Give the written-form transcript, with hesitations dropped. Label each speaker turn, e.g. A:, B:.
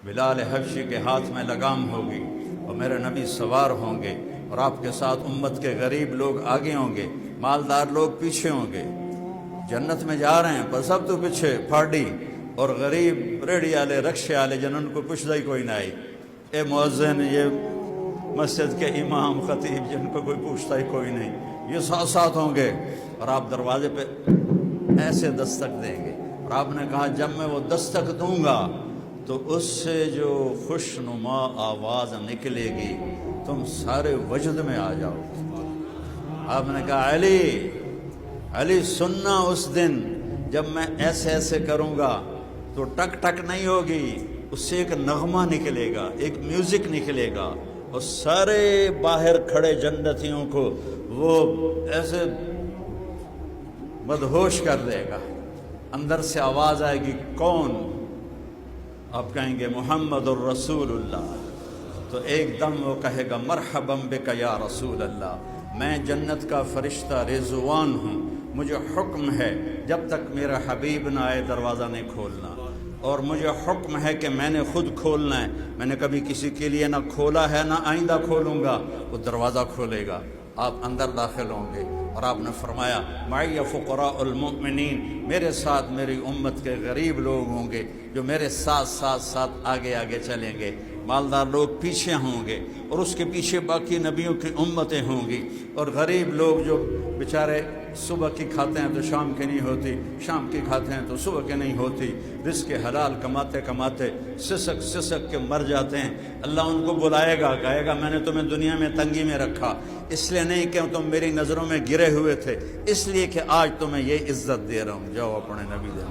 A: بلال حبشی کے ہاتھ میں لگام ہوگی اور میرے نبی سوار ہوں گے، اور آپ کے ساتھ امت کے غریب لوگ آگے ہوں گے، مالدار لوگ پیچھے ہوں گے۔ جنت میں جا رہے ہیں پر سب تو پیچھے پھاڑی، اور غریب ریڑھی والے رکشے والے جنہوں کو پوچھتا ہی کوئی نہ آئی، اے مؤذن، یہ مسجد کے امام خطیب جن کو کوئی پوچھتا ہی کوئی نہیں، یہ ساتھ ساتھ ہوں گے، اور آپ دروازے پہ ایسے دستک دیں گے، اور آپ نے کہا جب میں وہ دستک دوں گا تو اس سے جو خوشنما آواز نکلے گی تم سارے وجد میں آ جاؤ۔ آپ نے کہا علی سننا اس دن جب میں ایسے ایسے کروں گا تو ٹک ٹک نہیں ہوگی، اس سے ایک نغمہ نکلے گا، ایک میوزک نکلے گا، اور سارے باہر کھڑے جنتیوں کو وہ ایسے مدہوش کر دے گا۔ اندر سے آواز آئے گی کون؟ آپ کہیں گے محمد الرسول اللہ، تو ایک دم وہ کہے گا مرحبا بک یا رسول اللہ، میں جنت کا فرشتہ رضوان ہوں، مجھے حکم ہے جب تک میرا حبیب نہ آئے دروازہ نہیں کھولنا، اور مجھے حکم ہے کہ میں نے خود کھولنا ہے، میں نے کبھی کسی کے لیے نہ کھولا ہے نہ آئندہ کھولوں گا، وہ دروازہ کھولے گا، آپ اندر داخل ہوں گے، اور آپ نے فرمایا معی فقراء المؤمنین، میرے ساتھ میری امت کے غریب لوگ ہوں گے جو میرے ساتھ آگے آگے چلیں گے، مالدار لوگ پیچھے ہوں گے، اور اس کے پیچھے باقی نبیوں کی امتیں ہوں گی، اور غریب لوگ جو بیچارے صبح کی کھاتے ہیں تو شام کی نہیں ہوتی، شام کی کھاتے ہیں تو صبح کی نہیں ہوتی، رزق حلال کماتے کماتے سسک کے مر جاتے ہیں، اللہ ان کو بلائے گا، کہے گا میں نے تمہیں دنیا میں تنگی میں رکھا، اس لیے نہیں کہ تم میری نظروں میں گرے ہوئے تھے، اس لیے کہ آج تمہیں یہ عزت دے رہا ہوں، جاؤ اپنے نبی دے